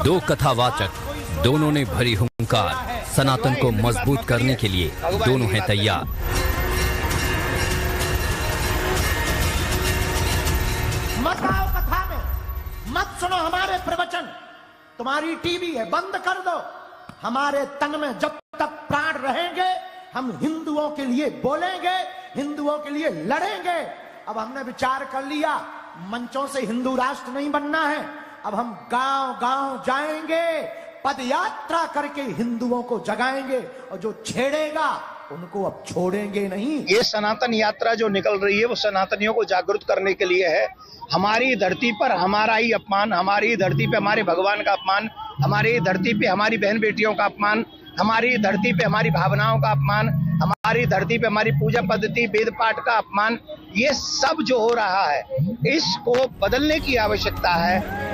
दो कथावाचक, दोनों ने भरी हुंकार। सनातन को मजबूत करने के लिए दोनों हैं तैयार। मत आओ कथा में, मत सुनो हमारे प्रवचन। तुम्हारी टीवी है, बंद कर दो। हमारे तन में जब तक प्राण रहेंगे हम हिंदुओं के लिए बोलेंगे, हिंदुओं के लिए लड़ेंगे। अब हमने विचार कर लिया, मंचों से हिंदू राष्ट्र नहीं बनना है। अब हम गांव गांव जाएंगे, पद यात्रा करके हिंदुओं को जगाएंगे, और जो छेड़ेगा उनको अब छोड़ेंगे नहीं। ये सनातन यात्रा जो निकल रही है वो सनातनियों को जागरूक करने के लिए है। हमारी धरती पर हमारा ही अपमान, हमारी धरती पे हमारे भगवान का अपमान, हमारी धरती पे हमारी बहन बेटियों का अपमान, हमारी धरती पे हमारी भावनाओं का अपमान, हमारी धरती पे हमारी पूजा पद्धति वेद पाठ का अपमान, ये सब जो हो रहा है इसको बदलने की आवश्यकता है।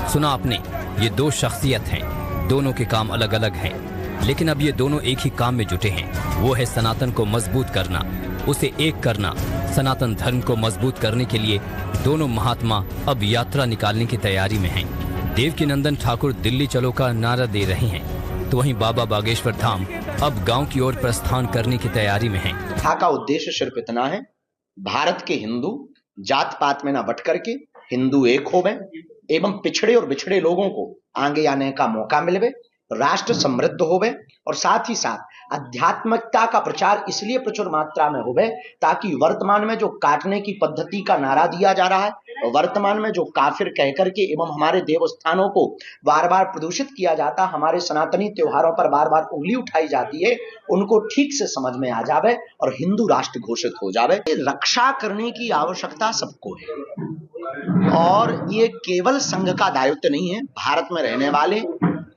सुना आपने, ये दो शख्सियत हैं, दोनों के काम अलग अलग हैं, लेकिन अब ये दोनों एक ही काम में जुटे हैं। वो है सनातन को मजबूत करना, उसे एक करना। सनातन धर्म को मजबूत करने के लिए दोनों महात्मा अब यात्रा निकालने की तैयारी में हैं। देवकीनंदन ठाकुर दिल्ली चलो का नारा दे रहे हैं, तो वहीं बाबा बागेश्वर धाम अब गांव की ओर प्रस्थान करने की तैयारी में हैं। कथा का उद्देश्य सिर्फ इतना है, भारत के हिंदू जात पात में न बट करके हिंदू एक होवे एवं पिछड़े और बिछड़े लोगों को आगे आने का मौका मिले, राष्ट्र समृद्ध होवे, और साथ ही साथ आध्यात्मिकता का प्रचार इसलिए प्रचुर मात्रा में होवे ताकि वर्तमान में जो काटने की पद्धति का नारा दिया जा रहा है, वर्तमान में जो काफिर कह करके एवं हमारे देवस्थानों को बार बार प्रदूषित किया जाता, हमारे सनातनी त्योहारों पर बार बार उंगली उठाई जाती है, उनको ठीक से समझ में आ जावे और हिंदू राष्ट्र घोषित हो जावे। रक्षा करने की आवश्यकता सबको है और ये केवल संघ का दायित्व नहीं है। भारत में रहने वाले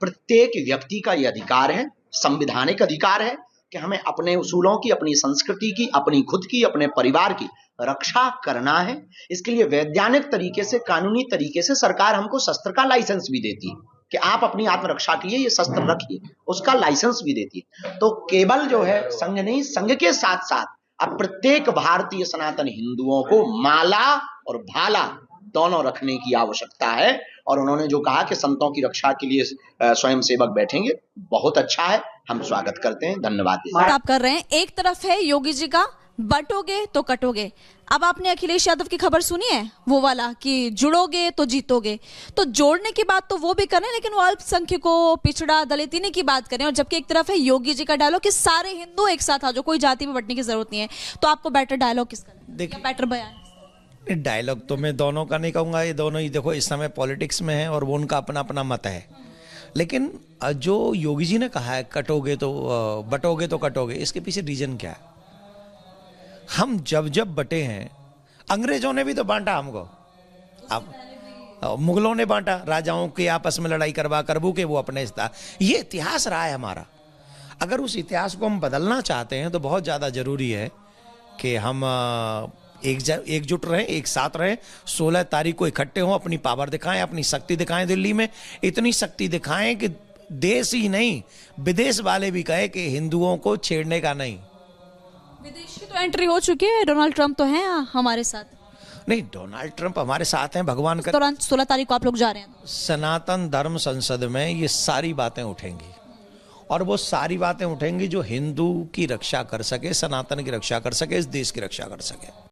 प्रत्येक व्यक्ति का यह अधिकार है, संवैधानिक अधिकार है कि हमें अपने उसूलों की, अपनी संस्कृति की, अपनी खुद की, अपने परिवार की रक्षा करना है। इसके लिए वैज्ञानिक तरीके से, कानूनी तरीके से सरकार हमको शस्त्र का लाइसेंस भी देती है कि आप अपनी आत्मरक्षा के लिए ये शस्त्र रखिए, उसका लाइसेंस भी देती है। तो केवल जो है संघ नहीं, संघ के साथ साथ अब प्रत्येक भारतीय सनातन हिंदुओं को माला और भाला दोनों रखने की आवश्यकता है। और उन्होंने जो कहा कि संतों की रक्षा के लिए स्वयं सेवक बैठेंगे, बहुत अच्छा है, हम स्वागत करते हैं, धन्यवाद। आप कर रहे हैं, एक तरफ है योगी जी का बटोगे तो कटोगे। अब आपने अखिलेश यादव की खबर सुनी है, वो वाला कि जुड़ोगे तो जीतोगे। तो जोड़ने की बात तो वो भी कर रहे हैं, लेकिन वो अल्पसंख्यकों, पिछड़ा, दलित इन्हीं की बात करें। और जबकि एक तरफ है योगी जी का डायलॉग कि सारे हिंदू एक साथ आ जाओ, कोई जाति में बटने की जरूरत नहीं है। तो आपको बेटर डायलॉग किसका, देखिए बेटर बयान? डायलॉग तो मैं दोनों का नहीं कहूँगा, ये दोनों ही देखो इस समय पॉलिटिक्स में है और वो उनका अपना अपना मत है। लेकिन जो योगी जी ने कहा है कटोगे तो बटोगे तो कटोगे, इसके पीछे रीजन क्या है? हम जब जब बटे हैं, अंग्रेजों ने भी तो बांटा हमको, अब मुगलों ने बांटा, राजाओं के आपस में लड़ाई करवा करबू के वो अपने ये इतिहास रहा है हमारा। अगर उस इतिहास को हम बदलना चाहते हैं तो बहुत ज़्यादा ज़रूरी है कि हम एकजुट रहें, एक साथ रहें। 16 तारीख को इकट्ठे हों, अपनी पावर दिखाएं, अपनी शक्ति दिखाएं। दिल्ली में इतनी शक्ति दिखाएं कि देश ही नहीं विदेश वाले भी कहे कि हिंदुओं को छेड़ने का नहीं। विदेश की तो एंट्री हो चुकी है, डोनाल्ड ट्रंप तो हैं हमारे साथ। नहीं, डोनाल्ड ट्रंप हमारे साथ हैं, भगवान का। दौरान 16 तारीख को आप लोग जा रहे हैं। सनातन धर्म संसद में ये सारी बातें उठेंगी और वो सारी बातें उठेंगी जो हिंदू की रक्षा कर सके, सनातन की रक्षा कर सके, इस देश की रक्षा कर सके।